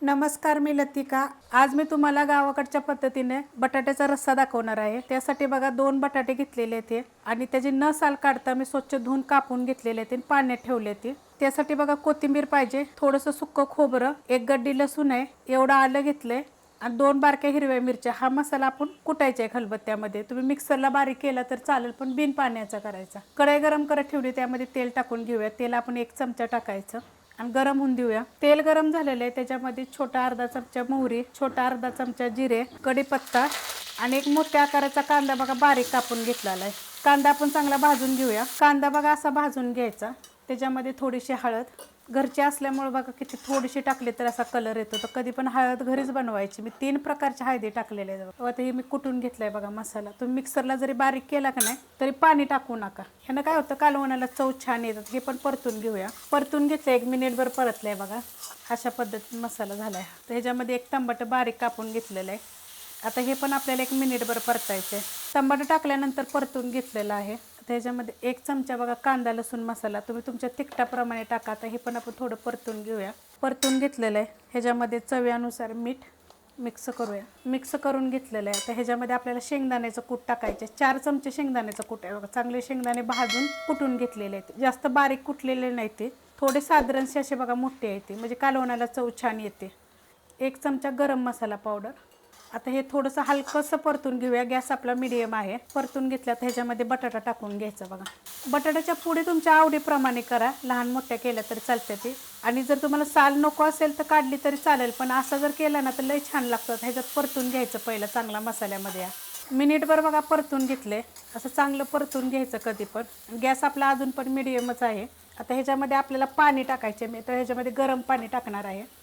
नमस्कार, मी लतिका। आज मी तुम्हाला गावाकडच्या पद्धतीने बटाट्याचा रस्सा दाखवणार आहे। त्यासाठी बघा 2 बटाटे घेतलेले आहेत आणि त्याची न साल काढता मी स्वच्छ धुवून कापून घेतलेले आहेत, पाण्यात ठेवले आहेत। त्यासाठी बघा कोथिंबीर पाहिजे, थोडंसं सुक्क खोबरं, 1 गड्डी लसूण आहे, एवढं आलं घेतलंय आणि 2 बारक्या हिरव्या मिरच्या। हा मसाला आपण कुटायचा आहे खलबत्त्यामध्ये। तुम्ही मिक्सरला बारीक केला तर चालेल, पण बिन पाण्याचा करायचा। कढई गरम करत ठेवली, त्यामध्ये तेल टाकून घेऊया। तेल आपण 1 चमचा टाकायचं आणि गरम होऊन देऊया। तेल गरम झालेलं आहे, त्याच्यामध्ये छोटा अर्धा चमचा मोहरी, छोटा अर्धा चमचा जिरे, कढीपत्ता आणि 1 मोठ्या आकाराचा कांदा बघा बारीक कापून घेतलेला आहे। कांदा आपण चांगला भाजून घेऊया। कांदा बघा असा भाजून घ्यायचा। त्याच्यामध्ये थोडीशी हळद, घरची असल्यामुळे बघा किती थोडीशी टाकली तर असा कलर येतो। तर कधी पण हळद घरीच बनवायची। मी 3 प्रकारचे हळदी टाकलेले आहेत। आता हे मी कुटून घेतलाय बघा मसाला। तुम्ही मिक्सरला जरी बारीक केला का नाही तरी पाणी टाकू नका। ह्यानं काय होतं, कालवणाला चव छान येतात। हे पण परतून घेऊया। परतून घेतलं, 1 मिनिटभर परतलंय बघा। अशा पद्धतीने मसाला झालाय। तर ह्याच्यामध्ये 1 टमाटर बारीक कापून घेतलेलं आहे। आता हे पण आपल्याला 1 मिनिटभर परतायचं आहे। टमाटर टाकल्यानंतर परतून घेतलेलं आहे। त्याच्यामध्ये 1 चमचा बघा कांदा लसूण मसाला, तुम्ही तुमच्या तिखटाप्रमाणे टाका। आता हे पण आपण थोडं परतून घेऊया। परतून घेतलेलं आहे। ह्याच्यामध्ये चवीनुसार मीठ मिक्स करूया। मिक्स करून घेतलेलं आहे। आता ह्याच्यामध्ये आपल्याला शेंगदाण्याचं कूट टाकायचं आहे। 4 चमचे शेंगदाण्याचं कूट आहे बघा। चांगले शेंगदाणे भाजून कुटून घेतलेले आहेत। जास्त बारीक कुटलेले नाही, ते थोडे साधारणसे असे बघा मोठे आहेत, म्हणजे कालवणाला चव छान येते। 1 चमचा गरम मसाला पावडर। आता हे थोडंसं हलकंसं परतून घेऊया। गॅस आपला मीडियम आहे। परतून घेतलं तर ह्याच्यामध्ये बटाटा टाकून घ्यायचा बघा। बटाट्याच्या पुढे तुमच्या आवडीप्रमाणे करा, लहान मोठ्या केल्या तरी चालते ती। आणि जर तुम्हाला साल नको असेल तर काढली तरी चालेल, पण असं जर केलं ना तर लई छान लागतं। ह्याच्यात परतून घ्यायचं पहिलं चांगला मसाल्यामध्ये। मिनिटभर बघा परतून घेतले। असं चांगलं परतून घ्यायचं कधी पण। गॅस आपला अजून पण मीडियमच आहे। आता ह्याच्यामध्ये आपल्याला पाणी टाकायचे। मी तर ह्याच्यामध्ये गरम पाणी टाकणार आहे।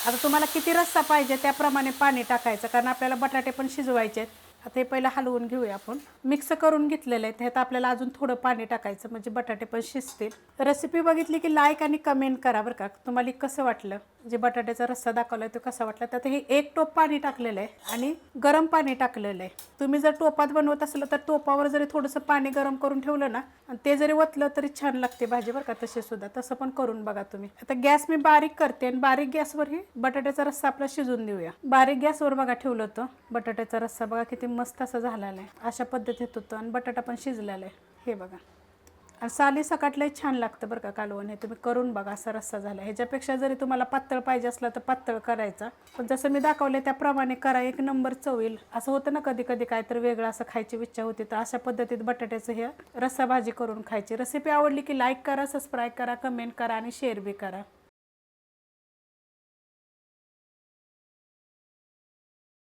आता तुम्हाला किती रस्सा पाहिजे त्याप्रमाणे पाणी टाकायचं, कारण आपल्याला बटाटे पण शिजवायचे आहेत। आता हे पहिलं हलवून घेऊया आपण। मिक्स करून घेतलेलं आहे, त्यात आपल्याला अजून थोडं पाणी टाकायचं, म्हणजे बटाटे पण शिजतील। रेसिपी बघितली की लाईक आणि कमेंट करा बरं का। तुम्हाला कसं वाटलं, जे बटाट्याचा रस्सा दाखवलाय तो कसा वाटला। तर हे 1 टोप पाणी टाकलेलं आहे आणि गरम पाणी टाकलेलं आहे। तुम्ही जर टोपात बनवत असलं तर टोपावर जरी थोडंसं पाणी गरम करून ठेवलं ना आणि ते जरी वतलं तरी छान लागते भाजी बरं का। तसे सुद्धा तसं पण करून बघा तुम्ही। आता गॅस मी बारीक करते आणि बारीक गॅसवर ही बटाट्याचा रस्सा आपला शिजून देऊया। बारीक गॅसवर बघा ठेवलं होतं बटाट्याचा रस्सा, बघा किती मस्त असा झालेला आहे। अशा पद्धतीत होतं आणि बटाटा पण शिजलेला आहे, हे बघा। आणि साली सकाटलंही छान लागतं बरं का कालवण। हे तुम्ही करून बघा, असा रस्सा झाला। ह्याच्यापेक्षा जरी तुम्हाला पातळ पाहिजे असला तर पातळ करायचा, पण जसं मी दाखवले त्याप्रमाणे करा, 1 नंबर चव येईल। असं होतं ना कधी कधी काय तर वेगळं असं खायची इच्छा होती, तर अशा पद्धतीत बटाट्याचं हे रस्सा भाजी करून खायची। रेसिपी आवडली की लाईक करा, सबस्क्राईब करा, कमेंट करा आणि शेअर बी करा।